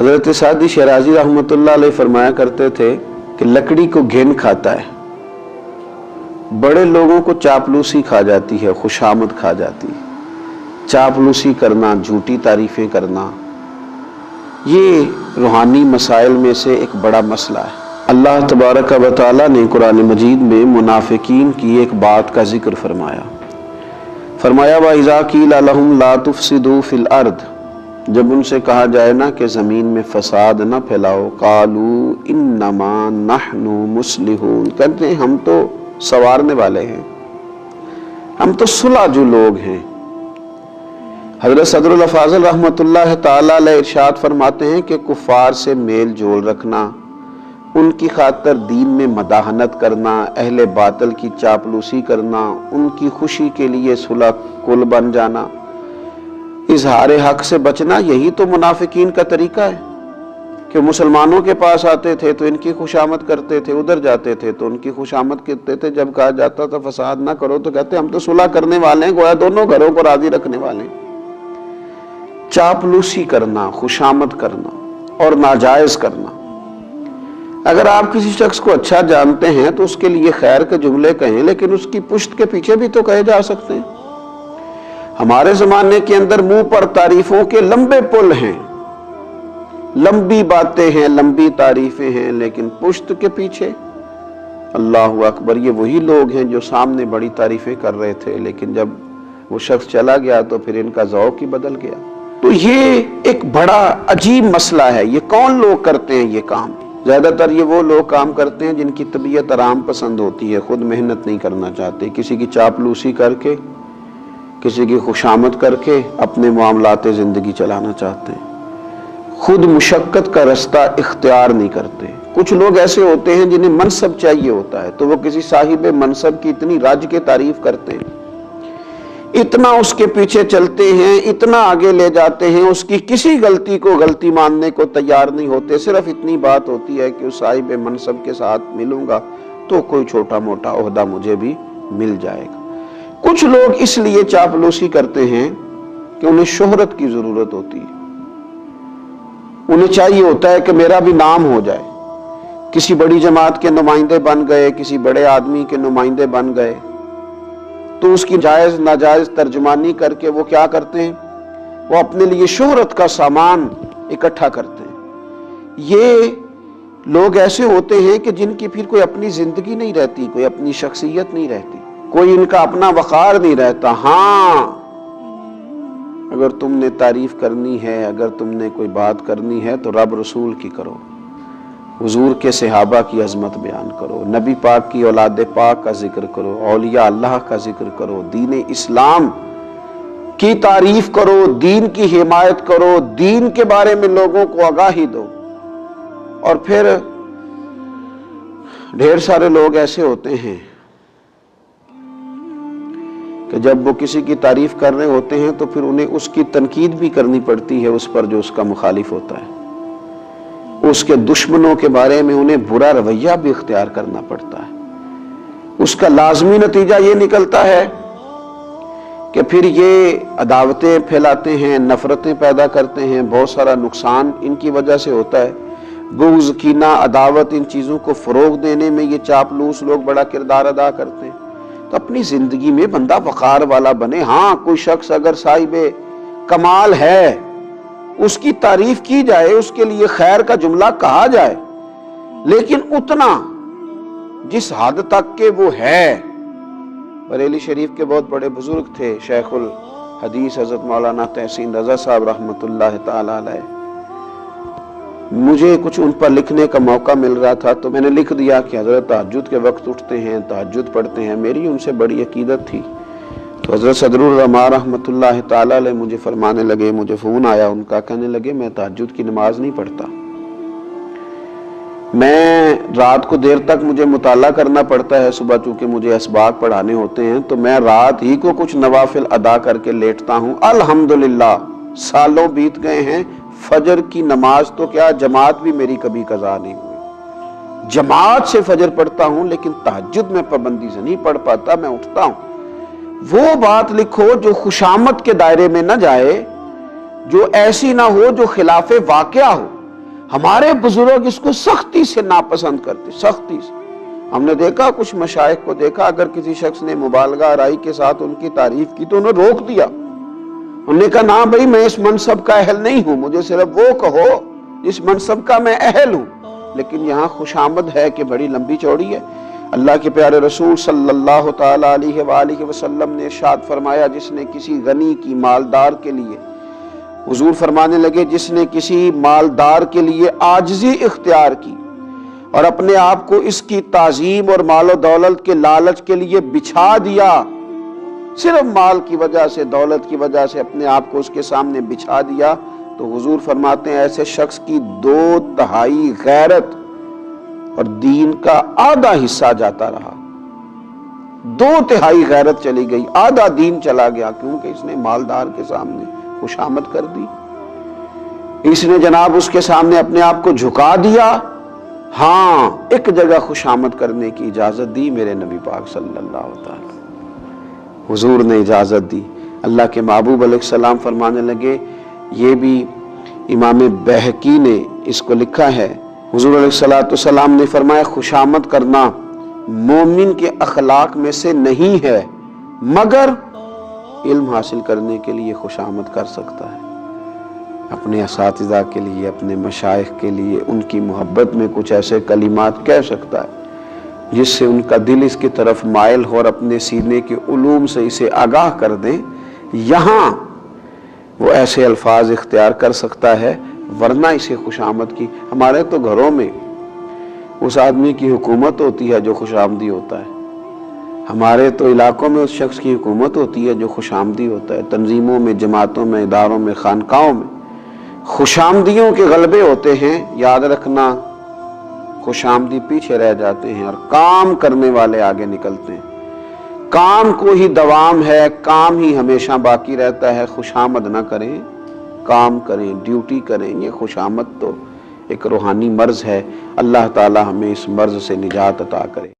حضرت سعدی شیرازی رحمۃ اللہ علیہ فرمایا کرتے تھے کہ لکڑی کو گھن کھاتا ہے، بڑے لوگوں کو چاپلوسی کھا جاتی ہے، خوشامد کھا جاتی ہے۔ چاپلوسی کرنا، جھوٹی تعریفیں کرنا، یہ روحانی مسائل میں سے ایک بڑا مسئلہ ہے۔ اللہ تبارک و تعالیٰ نے قرآن مجید میں منافقین کی ایک بات کا ذکر فرمایا۔ وَإِذَا قِيلَ لَهُمْ لَا تُفْسِدُوا فِي الْأَرْضِ، جب ان سے کہا جائے نا کہ زمین میں فساد نہ پھیلاؤ، قَالُوا إِنَّمَا نَحْنُ مُصْلِحُونَ، کہتے ہیں ہم تو سنوارنے والے ہیں، ہم تو صلح جو لوگ ہیں۔ حضرت صدر الافاضل رحمۃ اللہ تعالی علیہ ارشاد فرماتے ہیں کہ کفار سے میل جول رکھنا، ان کی خاطر دین میں مداحنت کرنا، اہل باطل کی چاپلوسی کرنا، ان کی خوشی کے لیے صلح کل بن جانا، اظہار حق سے بچنا، یہی تو منافقین کا طریقہ ہے کہ مسلمانوں کے پاس آتے تھے تو ان کی خوشامد کرتے تھے، ادھر جاتے تھے تو ان کی خوشامد کرتے تھے، جب کہا جاتا تھا فساد نہ کرو تو کہتے ہم تو صلح کرنے والے ہیں، گویا دونوں گھروں کو راضی رکھنے والے ہیں۔ چاپلوسی کرنا، خوشامد کرنا اور ناجائز کرنا۔ اگر آپ کسی شخص کو اچھا جانتے ہیں تو اس کے لیے خیر کے جملے کہیں، لیکن اس کی پشت کے پیچھے بھی تو کہے جا سکتے ہیں۔ ہمارے زمانے کے اندر منہ پر تعریفوں کے لمبے پل ہیں، لمبی باتیں ہیں، لمبی تعریفیں ہیں، لیکن پشت کے پیچھے اللہ اکبر، یہ وہی لوگ ہیں جو سامنے بڑی تعریفیں کر رہے تھے، لیکن جب وہ شخص چلا گیا تو پھر ان کا ذوق ہی بدل گیا۔ تو یہ ایک بڑا عجیب مسئلہ ہے۔ یہ کون لوگ کرتے ہیں یہ کام؟ زیادہ تر یہ وہ لوگ کام کرتے ہیں جن کی طبیعت آرام پسند ہوتی ہے، خود محنت نہیں کرنا چاہتے، کسی کی چاپلوسی کر کے، کسی کی خوشامد کر کے اپنے معاملات زندگی چلانا چاہتے ہیں، خود مشقت کا رستہ اختیار نہیں کرتے۔ کچھ لوگ ایسے ہوتے ہیں جنہیں منصب چاہیے ہوتا ہے تو وہ کسی صاحب منصب کی اتنی رج کے تعریف کرتے ہیں، اتنا اس کے پیچھے چلتے ہیں، اتنا آگے لے جاتے ہیں، اس کی کسی غلطی کو غلطی ماننے کو تیار نہیں ہوتے۔ صرف اتنی بات ہوتی ہے کہ اس صاحب منصب کے ساتھ ملوں گا تو کوئی چھوٹا موٹا عہدہ مجھے بھی مل جائے گا۔ کچھ لوگ اس لیے چاپلوسی کرتے ہیں کہ انہیں شہرت کی ضرورت ہوتی ہے، انہیں چاہیے ہوتا ہے کہ میرا بھی نام ہو جائے، کسی بڑی جماعت کے نمائندے بن گئے، کسی بڑے آدمی کے نمائندے بن گئے تو اس کی جائز ناجائز ترجمانی کر کے وہ کیا کرتے ہیں، وہ اپنے لیے شہرت کا سامان اکٹھا کرتے ہیں۔ یہ لوگ ایسے ہوتے ہیں کہ جن کی پھر کوئی اپنی زندگی نہیں رہتی، کوئی اپنی شخصیت نہیں رہتی، کوئی ان کا اپنا وقار نہیں رہتا۔ ہاں، اگر تم نے تعریف کرنی ہے، اگر تم نے کوئی بات کرنی ہے تو رب رسول کی کرو، حضور کے صحابہ کی عظمت بیان کرو، نبی پاک کی اولاد پاک کا ذکر کرو، اولیاء اللہ کا ذکر کرو، دین اسلام کی تعریف کرو، دین کی حمایت کرو، دین کے بارے میں لوگوں کو آگاہی دو۔ اور پھر ڈھیر سارے لوگ ایسے ہوتے ہیں کہ جب وہ کسی کی تعریف کر رہے ہوتے ہیں تو پھر انہیں اس کی تنقید بھی کرنی پڑتی ہے اس پر جو اس کا مخالف ہوتا ہے، اس کے دشمنوں کے بارے میں انہیں برا رویہ بھی اختیار کرنا پڑتا ہے۔ اس کا لازمی نتیجہ یہ نکلتا ہے کہ پھر یہ عداوتیں پھیلاتے ہیں، نفرتیں پیدا کرتے ہیں، بہت سارا نقصان ان کی وجہ سے ہوتا ہے۔ بغض، کینہ، عداوت، ان چیزوں کو فروغ دینے میں یہ چاپلوس لوگ بڑا کردار ادا کرتے ہیں۔ تو اپنی زندگی میں بندہ وقار والا بنے۔ ہاں، کوئی شخص اگر صاحب کمال ہے، اس کی تعریف کی جائے، اس کے لیے خیر کا جملہ کہا جائے، لیکن اتنا جس حد تک کہ وہ ہے۔ بریلی شریف کے بہت بڑے بزرگ تھے، شیخ الحدیث حضرت مولانا تحسین رضا صاحب رحمۃ اللہ تعالی علیہ، مجھے کچھ ان پر لکھنے کا موقع مل رہا تھا تو میں نے لکھ دیا کہ حضرت تہجد کے وقت اٹھتے ہیں، تہجد پڑھتے ہیں، میری ان سے بڑی عقیدت تھی۔ تو حضرت صدر العلماء رحمۃ اللہ تعالی علیہ مجھے فرمانے لگے، مجھے فون آیا ان کا، کہنے لگے میں تہجد کی نماز نہیں پڑھتا، میں رات کو دیر تک مجھے مطالعہ کرنا پڑتا ہے، صبح چونکہ مجھے اسباق پڑھانے ہوتے ہیں تو میں رات ہی کو کچھ نوافل ادا کر کے لیٹتا ہوں۔ الحمدللہ سالوں بیت گئے ہیں، فجر کی نماز تو کیا جماعت بھی میری کبھی قضا نہیں ہوئی، جماعت سے فجر پڑھتا ہوں، لیکن تہجد میں پابندی سے نہیں پڑھ پاتا، میں اٹھتا ہوں۔ وہ بات لکھو جو خوشامد کے دائرے میں نہ جائے، جو ایسی نہ ہو جو خلاف واقعہ ہو، ہمارے بزرگ اس کو سختی سے ناپسند کرتے، سختی سے۔ ہم نے دیکھا کچھ مشائخ کو دیکھا، اگر کسی شخص نے مبالغہ آرائی کے ساتھ ان کی تعریف کی تو انہوں نے روک دیا، انہوں نے کہا نہ بھائی میں اس منصب کا اہل نہیں ہوں، مجھے صرف وہ کہو جس منصب کا میں اہل ہوں۔ لیکن یہاں خوشامد ہے کہ بڑی لمبی چوڑی ہے۔ اللہ کے پیارے رسول صلی اللہ تعالی علیہ وآلہ وسلم نے ارشاد فرمایا، جس نے کسی غنی کی مالدار کے لیے، حضور فرمانے لگے جس نے کسی مالدار کے لیے عاجزی اختیار کی اور اپنے آپ کو اس کی تعظیم اور مال و دولت کے لالچ کے لیے بچھا دیا، صرف مال کی وجہ سے، دولت کی وجہ سے اپنے آپ کو اس کے سامنے بچھا دیا، تو حضور فرماتے ہیں ایسے شخص کی 2/3 غیرت اور دین کا آدھا حصہ جاتا رہا۔ 2/3 غیرت چلی گئی، آدھا دین چلا گیا، کیونکہ اس نے مالدار کے سامنے خوشامد کر دی، اس نے جناب اس کے سامنے اپنے آپ کو جھکا دیا۔ ہاں ایک جگہ خوشامد کرنے کی اجازت دی میرے نبی پاک صلی اللہ تعالی، حضور نے اجازت دی۔ اللہ کے محبوب علیہ السلام فرمانے لگے، یہ بھی امام بہقی نے اس کو لکھا ہے، حضور علیہ السلام نے فرمایا خوشامد کرنا مومن کے اخلاق میں سے نہیں ہے، مگر علم حاصل کرنے کے لیے خوشامد کر سکتا ہے، اپنے اساتذہ کے لیے، اپنے مشائخ کے لیے ان کی محبت میں کچھ ایسے کلمات کہہ سکتا ہے جس سے ان کا دل اس کی طرف مائل ہو اور اپنے سینے کے علوم سے اسے آگاہ کر دیں۔ یہاں وہ ایسے الفاظ اختیار کر سکتا ہے، ورنہ اسے خوشامد کی، ہمارے تو گھروں میں اس آدمی کی حکومت ہوتی ہے جو خوش آمدی ہوتا ہے، ہمارے تو علاقوں میں اس شخص کی حکومت ہوتی ہے جو خوش آمدی ہوتا ہے، تنظیموں میں، جماعتوں میں، اداروں میں، خانقاہوں میں خوش آمدیوں کے غلبے ہوتے ہیں۔ یاد رکھنا خوش آمدی پیچھے رہ جاتے ہیں اور کام کرنے والے آگے نکلتے ہیں۔ کام کو ہی دوام ہے، کام ہی ہمیشہ باقی رہتا ہے، خوش آمد نہ کریں، کام کریں، ڈیوٹی کریں۔ یہ خوش آمد تو ایک روحانی مرض ہے، اللہ تعالی ہمیں اس مرض سے نجات عطا کرے۔